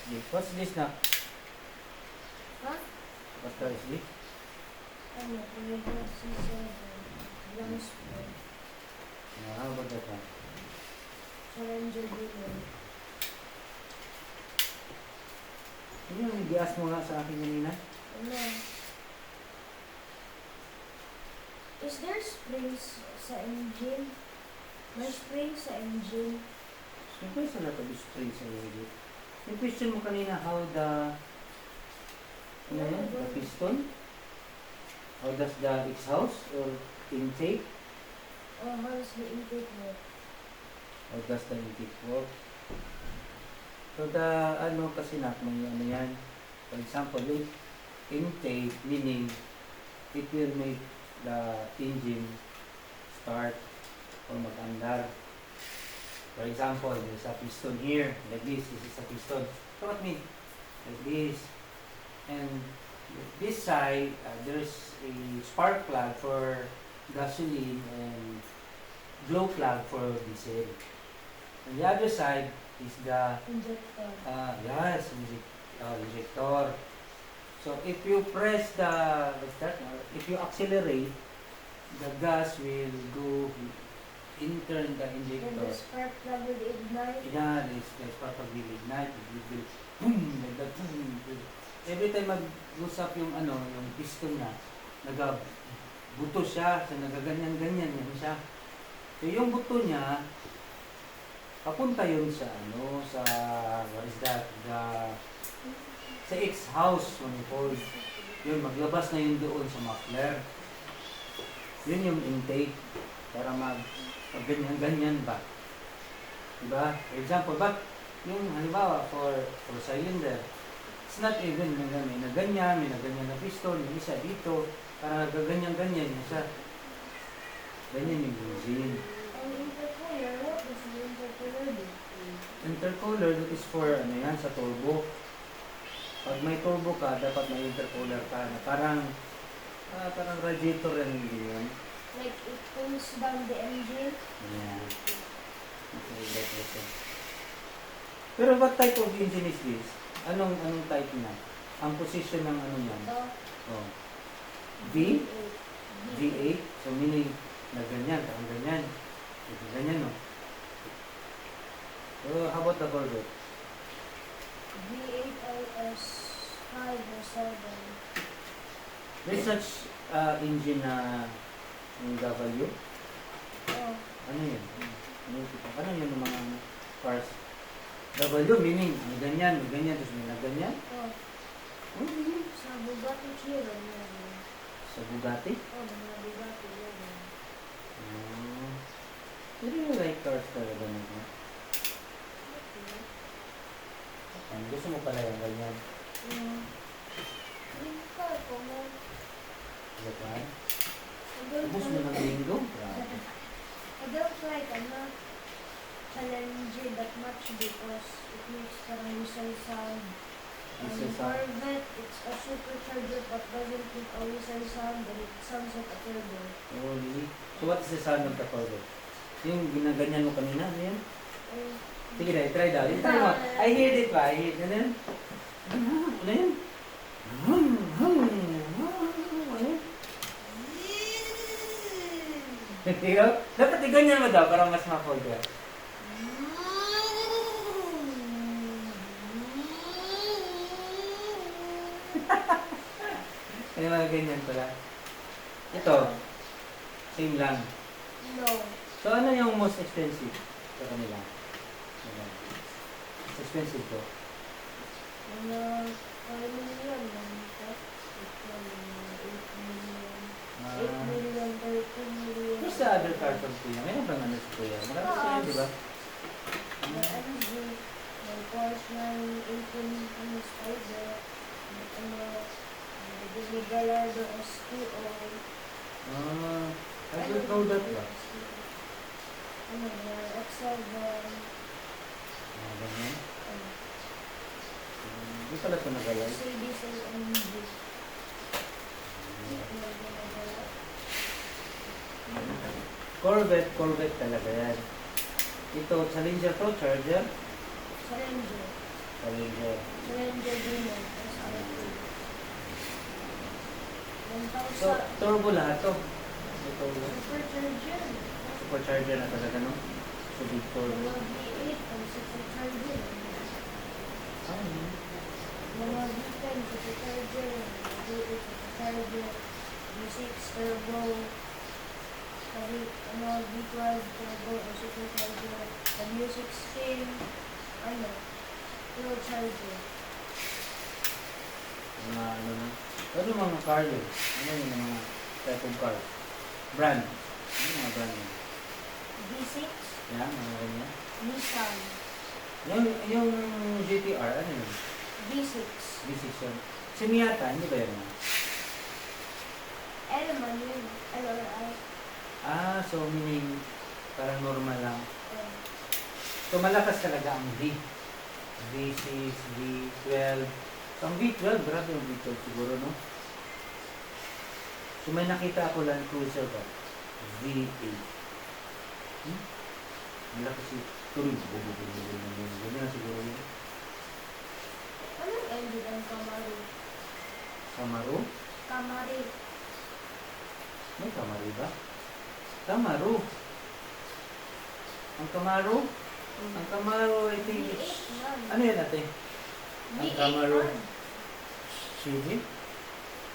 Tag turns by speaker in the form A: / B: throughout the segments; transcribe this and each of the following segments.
A: What's this now?
B: Huh?
A: What car is this?
B: Ano, Toyota C7. Lang sport.
A: How about that one?
B: Challenger dealer.
A: Yun yung i-gas mo nga sa akin kanina.
B: Ano? Is there springs sa engine? May springs sa engine.
A: Siyempre sa lahat of spring sa iyo. Yung question mo kanina, how the the piston? How does the exhaust or intake?
B: Or how does the intake work?
A: How does the intake work? So the ano kasi na may ano yan. For example, yung intake meaning it will make the engine start or mag-andar. For example, there's a piston here, like this is a piston. Look at me, like this. And this side, there's a spark plug for gasoline and glow plug for diesel. On the other side is the
B: Injector.
A: injector. So if you press the, if you accelerate, the gas will go enter the
B: Then
A: injector.
B: the spark plug will ignite.
A: Yeah, this spark plug will ignite. It will boom, like that, boom. Every time mag-usap yung ano, yung piston niya, nagabuto siya, so nagaganyan-ganyan yan siya. So yung buto niya, papunta yun sa ano, sa, what is that, sa X-house, manifold. Yun, maglabas na yun doon sa muffler. Yun yung intake, para ganyan-ganyan ba. Diba? For example, but yung halimbawa for cylinder, it's not even may na ganyan na piston, yung isa dito, para gaganyan-ganyan yung isa. Ganyan yung engine.
B: Ang intercooler, what does the intercooler do?
A: Intercooler is for ano yan, sa turbo. Pag may turbo ka, dapat may intercooler ka na parang radiator rin yun.
B: Like it cools down the engine.
A: Yeah. Okay, that's it. Pero what type of engine is this? Anong type na? Ang position ng ano yan?
B: Ito.
A: Oh. V? V8? So meaning na ganyan, parang ganyan. Ganyan, no? So how about the Corvette?
B: V8LS 5 or 7.
A: There's such engine na yung W?
B: Oh,
A: Ano yun? Ano yun ng mga cars? W meaning may ganyan, tapos may na ganyan.
B: oh.
A: Oh, really?
B: Sa Bugatti Chiron yan.
A: Sa Bugatti?
B: Oh, mga Bugatti yan.
A: Pero yung like cars talaga naman. Gusto mo pala yung ganyan.
B: Yung car ko mo.
A: Is that right? Ubus mo ng linggo? Grabe.
B: I don't like Challenger that much because it makes parang whistle sound.
A: Whistle sound.
B: Corvette, it's a supercharger but doesn't make a whistle sound and it sounds like a turbo.
A: Oh, really? So what is the sound of the Corvette? Yung ginaganyan mo kanina, ano yan?
B: Eh,
A: Sige na, try daw. Try mo. I heard it ba? I heard it. Ano yan? Ano yan? Ano yan? Ikaw? Dapat iganyan mo daw para mas ma-fold ka. Kaya mga ganyan pala. Ito, same lang.
B: no.
A: So ano yung most expensive sa kanila? Mas expensive to.
B: Mga 5 million lang ito. 8 million. 8 million, 13 million.
A: What's the other car from Kuya? Mayroon bang ano sa Kuya? Marami sila, di ba?
B: May MG, may Porsche 918 Spider, may may Gallardo STO.
A: I don't know that ba?
B: Ano, may X7.
A: Ganyan. Hindi pala ito nagalay.
B: Mercedes AMG.
A: Corvette talaga yan. Ito, Challenger to, Charger.
B: Challenger.
A: Challenger.
B: Challenger Demon, SR2.
A: So,
B: 1,000.
A: turbo lahat to. So, turbo.
B: Supercharger.
A: Supercharger na talaga, no? So, big turbo.
B: Mga V8 ang supercharger.
A: Ah, yun.
B: Mga V10 supercharger. Mga V8 supercharger. V6 turbo. Sabi, mga V12 turbo o supercharger. W16, ano, full charger.
A: Mga ano na. Ano yung mga car yun? Ano yung mga type of car? Brand. Ano yung mga brand yun?
B: V6,
A: Yan, mga ganyan.
B: Nissan.
A: Yung GTR, ano yun?
B: V6.
A: Decision. Si Miata, hindi ba yun?
B: Elman yun. LRI.
A: Ah, so meaning parang normal lang.
B: Uh,
A: So malakas talaga ang V. V6, V12. So ang V12, grabe yung V12 siguro, no? So may nakita ako Land Cruiser ba? V8. Malakas yung tuloy. Ganyan na siguro yun.
B: anong engine ang Camaro?
A: Camaro?
B: Camaro.
A: May Camaro ba? Camaro. Ang Camaro? Ang Camaro, I think
B: V8
A: it's...
B: yan.
A: Ano yan natin? Ang
B: V8
A: Camaro.
B: yan.
A: Chevy?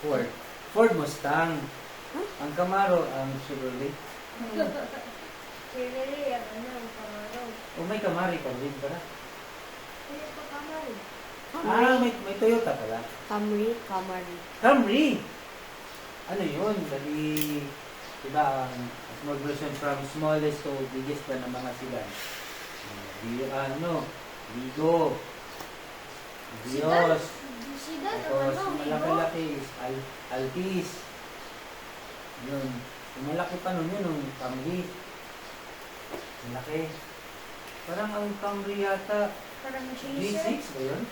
A: Ford. Ford Mustang. Ang Camaro, ang Chevrolet.
B: Chevrolet yan. Ano ang Camaro?
A: O may Camaro pa rin pala.
B: Ano pa Camaro?
A: Ah, may Toyota pala.
C: Camry.
A: Camry! Ano yun? Dali, diba, ang small version from smallest to biggest pa ng mga sedan. Vigo, Vios,
B: Sidan
A: tapos
B: naman
A: yung malaki-laki is Altis. Yun. Yung malaki pa nun yun, yung Camry. Malaki. Parang ang Camry yata,
B: Parang
A: V6
B: chaser.
A: ba yun?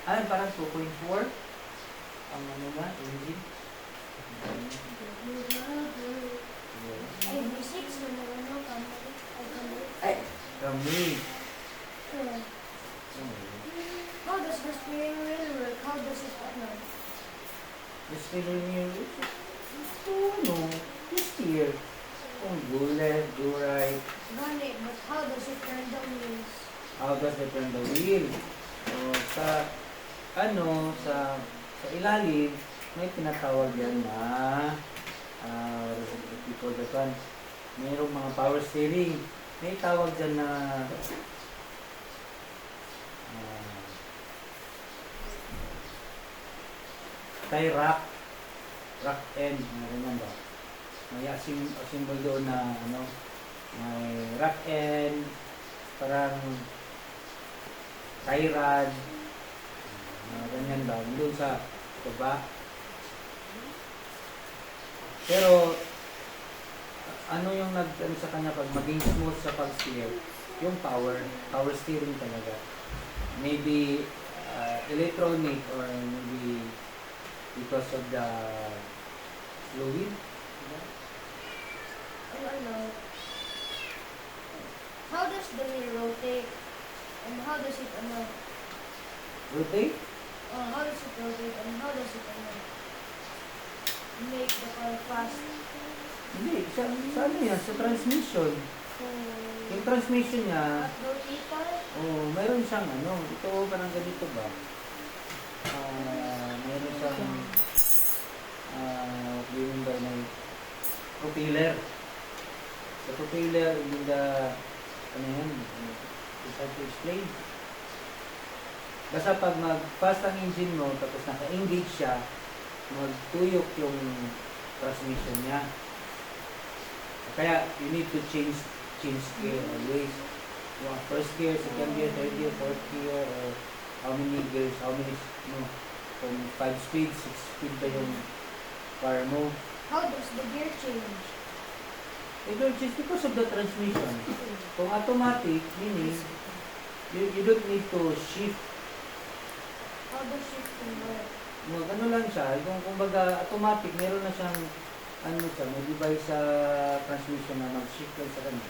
A: Ah, parang 2.4. Ang ano na, engine.
B: Ay, V6 naman ano, Camaro. Ay, Camaro.
A: Ay, Camry.
B: Uh, How does the steering wheel work? How does it ano?
A: The steering wheel, ito, no, the steer. Kung go left, go right.
B: Gani, but how does it turn the wheels?
A: How does it turn the wheel? So, sa ilalim, may tinatawag yan na, what do you call that one? Mayroong mga power steering. May tawag dyan na, tie rack. Rack end, ganyan ba? May symbol doon na, may rack end, parang tie rod, ganyan ba? Doon sa baba. Pero, ano yung ano sa kanya pag maging smooth sa pag-steer? Yung power steering talaga. Maybe electronic or maybe because of the fluid.
B: Ano? How does the wheel rotate? And how does it ano?
A: Rotate?
B: How does it rotate and how does it ano? Make the car fast?
A: Hindi, sa ano yan? Sa transmission. Yung transmission niya,
B: At rotator?
A: mayroon siyang ito parang ganito ba? Mayroon siyang yung ba na propeller. Sa propeller, yung it's hard to explain. Basta pag mag-fast ang engine mo, tapos naka-engage siya, magtuyok yung transmission niya. Kaya, you need to change gear always. Yung first gear, second gear, third gear, fourth gear, or how many gears, kung 5 speed, 6 speed ba yung car mo.
B: How does the gear change?
A: It will change because of the transmission. Kung automatic, meaning, you don't need to shift.
B: How does shifting work?
A: Ano lang siya, kumbaga automatic, meron na siyang may device sa transmission na mag-shift lang sa kanya.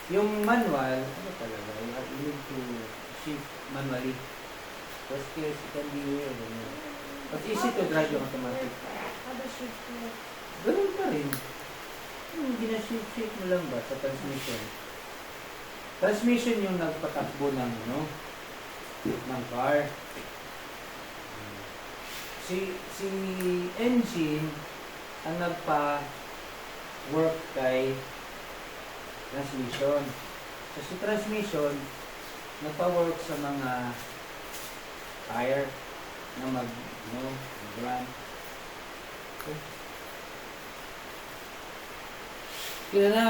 A: Yung manual, talaga, you need to shift manually. First gear, second gear, ganyan. But easy to drive yung automatic.
B: How does shift work?
A: Ganun pa rin. Yung ginashift mo lang ba sa transmission? Transmission yung nagpatakbo ng, ano, ng car. Si engine ang nagpa-work kay transmission. So si transmission nagpa-work sa mga tire na mag-run. Okay. Kaya na,